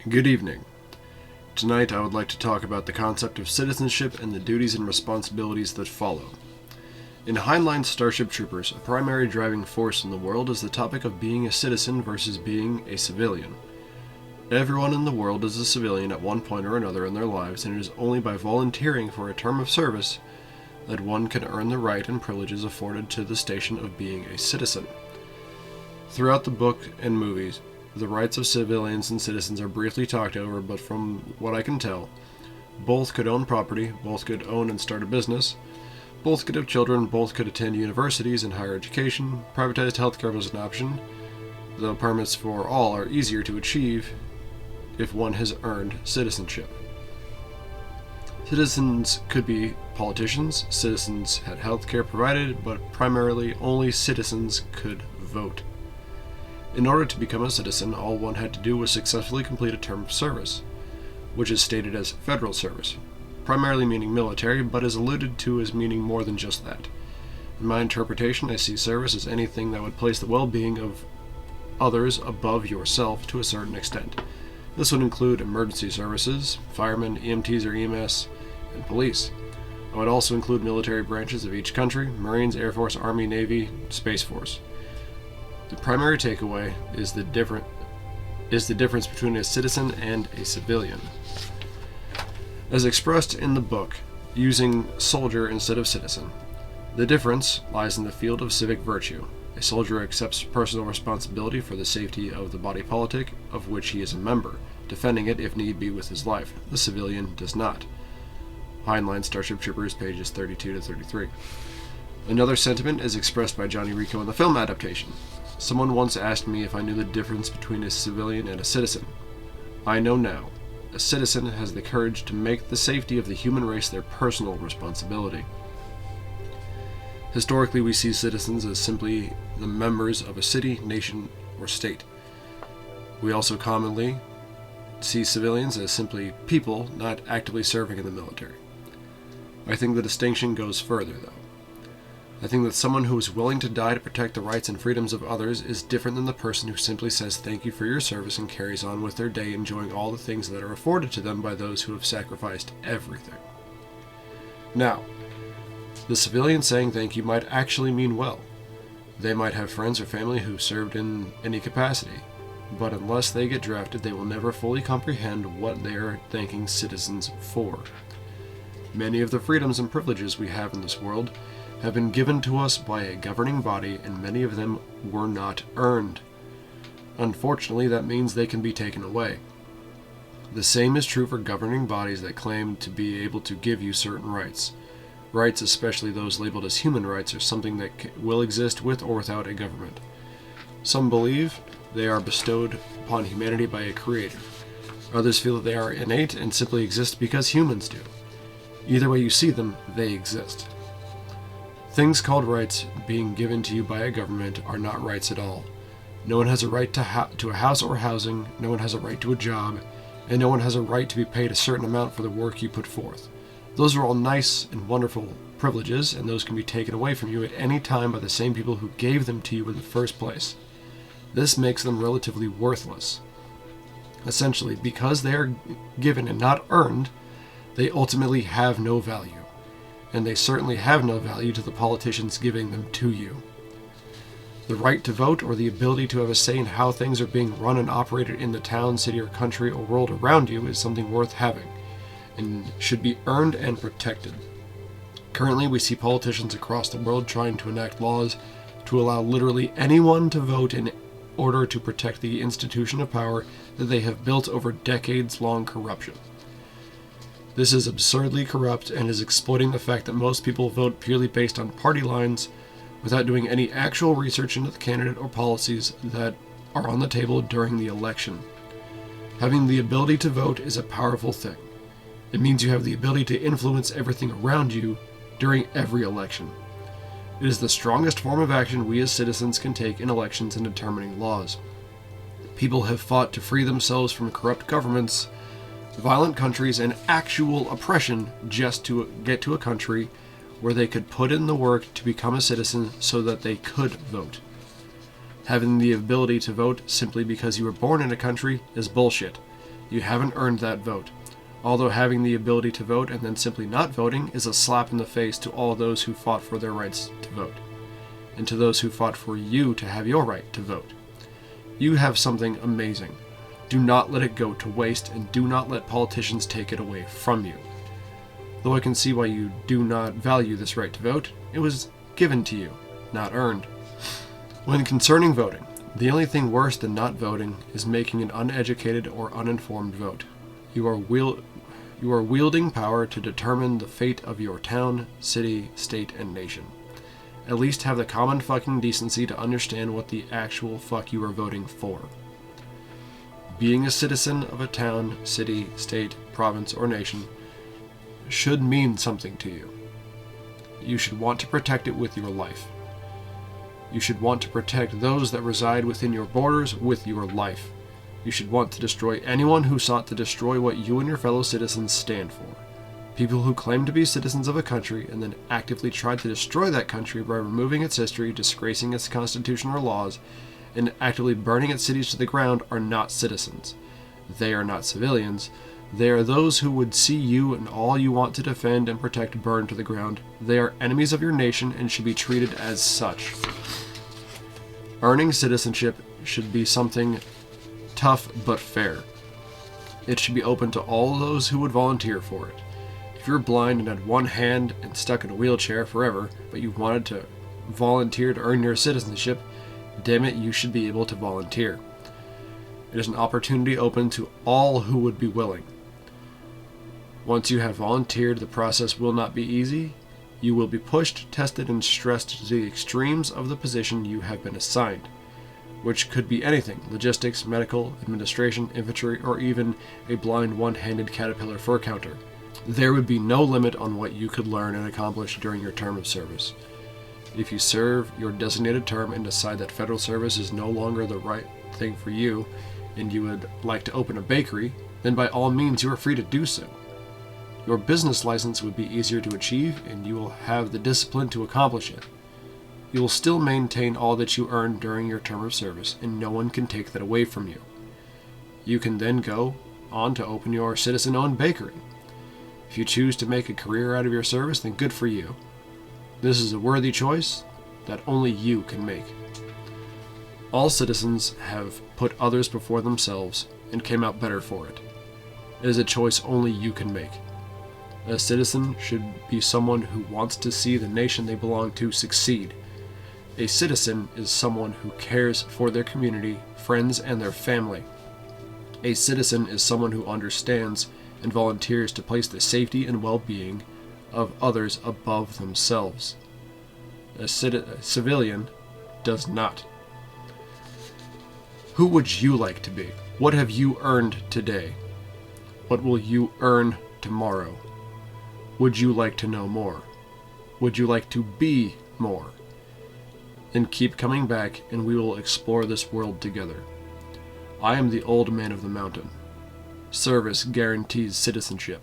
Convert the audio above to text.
Good evening. Tonight I would like to talk about the concept of citizenship and the duties and responsibilities that follow. In Heinlein's Starship Troopers, a primary driving force in the world is the topic of being a citizen versus being a civilian. Everyone in the world is a civilian at one point or another in their lives, and it is only by volunteering for a term of service that one can earn the right and privileges afforded to the station of being a citizen. Throughout the book and movies, the rights of civilians and citizens are briefly talked over, but from what I can tell, both could own property, both could own and start a business, both could have children, both could attend universities and higher education. Privatized healthcare was an option, though permits for all are easier to achieve if one has earned citizenship. Citizens could be politicians, citizens had healthcare provided, but primarily only citizens could vote. In order to become a citizen, all one had to do was successfully complete a term of service, which is stated as federal service, primarily meaning military, but is alluded to as meaning more than just that. In my interpretation, I see service as anything that would place the well-being of others above yourself to a certain extent. This would include emergency services, firemen, EMTs or EMS, and police. I would also include military branches of each country: Marines, Air Force, Army, Navy, Space Force. The primary takeaway is the difference between a citizen and a civilian. As expressed in the book, using soldier instead of citizen, the difference lies in the field of civic virtue. A soldier accepts personal responsibility for the safety of the body politic of which he is a member, defending it if need be with his life. The civilian does not. Heinlein, Starship Troopers, pages 32 to 33. Another sentiment is expressed by Johnny Rico in the film adaptation. Someone once asked me if I knew the difference between a civilian and a citizen. I know now. A citizen has the courage to make the safety of the human race their personal responsibility. Historically, we see citizens as simply the members of a city, nation, or state. We also commonly see civilians as simply people not actively serving in the military. I think the distinction goes further, though. I think that someone who is willing to die to protect the rights and freedoms of others is different than the person who simply says thank you for your service and carries on with their day enjoying all the things that are afforded to them by those who have sacrificed everything. Now, the civilian saying thank you might actually mean well. They might have friends or family who served in any capacity, but unless they get drafted, they will never fully comprehend what they are thanking citizens for. Many of the freedoms and privileges we have in this world have been given to us by a governing body, and many of them were not earned. Unfortunately, that means they can be taken away. The same is true for governing bodies that claim to be able to give you certain rights. Rights, especially those labeled as human rights, are something that will exist with or without a government. Some believe they are bestowed upon humanity by a creator. Others feel that they are innate and simply exist because humans do. Either way you see them, they exist. Things called rights being given to you by a government are not rights at all. No one has a right to a house or housing, no one has a right to a job, and no one has a right to be paid a certain amount for the work you put forth. Those are all nice and wonderful privileges, and those can be taken away from you at any time by the same people who gave them to you in the first place. This makes them relatively worthless. Essentially, because they are given and not earned, they ultimately have no value. And they certainly have no value to the politicians giving them to you. The right to vote, or the ability to have a say in how things are being run and operated in the town, city, or country or world around you, is something worth having, and should be earned and protected. Currently, we see politicians across the world trying to enact laws to allow literally anyone to vote in order to protect the institution of power that they have built over decades-long corruption. This is absurdly corrupt and is exploiting the fact that most people vote purely based on party lines without doing any actual research into the candidate or policies that are on the table during the election. Having the ability to vote is a powerful thing. It means you have the ability to influence everything around you during every election. It is the strongest form of action we as citizens can take in elections and determining laws. People have fought to free themselves from corrupt governments, violent countries, and actual oppression just to get to a country where they could put in the work to become a citizen so that they could vote. Having the ability to vote simply because you were born in a country is bullshit. You haven't earned that vote. Although having the ability to vote and then simply not voting is a slap in the face to all those who fought for their rights to vote, and to those who fought for you to have your right to vote. You have something amazing. Do not let it go to waste, and do not let politicians take it away from you. Though I can see why you do not value this right to vote, it was given to you, not earned. When concerning voting, the only thing worse than not voting is making an uneducated or uninformed vote. You are wielding power to determine the fate of your town, city, state, and nation. At least have the common fucking decency to understand what the actual fuck you are voting for. Being a citizen of a town, city, state, province, or nation should mean something to you. You should want to protect it with your life. You should want to protect those that reside within your borders with your life. You should want to destroy anyone who sought to destroy what you and your fellow citizens stand for. People who claim to be citizens of a country and then actively try to destroy that country by removing its history, disgracing its constitution or laws, and actively burning its cities to the ground are not citizens. They are not civilians. They are those who would see you and all you want to defend and protect burned to the ground. They are enemies of your nation and should be treated as such. Earning citizenship should be something tough but fair. It should be open to all those who would volunteer for it. If you're blind and had one hand and stuck in a wheelchair forever, but you wanted to volunteer to earn your citizenship, damn it, you should be able to volunteer. It is an opportunity open to all who would be willing. Once you have volunteered, the process will not be easy. You will be pushed, tested, and stressed to the extremes of the position you have been assigned, which could be anything: logistics, medical, administration, infantry, or even a blind one-handed caterpillar fur counter. There would be no limit on what you could learn and accomplish during your term of service. If you serve your designated term and decide that federal service is no longer the right thing for you, and you would like to open a bakery, then by all means you are free to do so. Your business license would be easier to achieve, and you will have the discipline to accomplish it. You will still maintain all that you earned during your term of service, and no one can take that away from you. You can then go on to open your citizen-owned bakery. If you choose to make a career out of your service, then good for you. This is a worthy choice that only you can make. All citizens have put others before themselves and came out better for it. It is a choice only you can make. A citizen should be someone who wants to see the nation they belong to succeed. A citizen is someone who cares for their community, friends, and their family. A citizen is someone who understands and volunteers to place the safety and well-being of others above themselves. A civilian does not. Who would you like to be? What have you earned today? What will you earn tomorrow? Would you like to know more? Would you like to be more? Then keep coming back and we will explore this world together. I am the old man of the mountain. Service guarantees citizenship.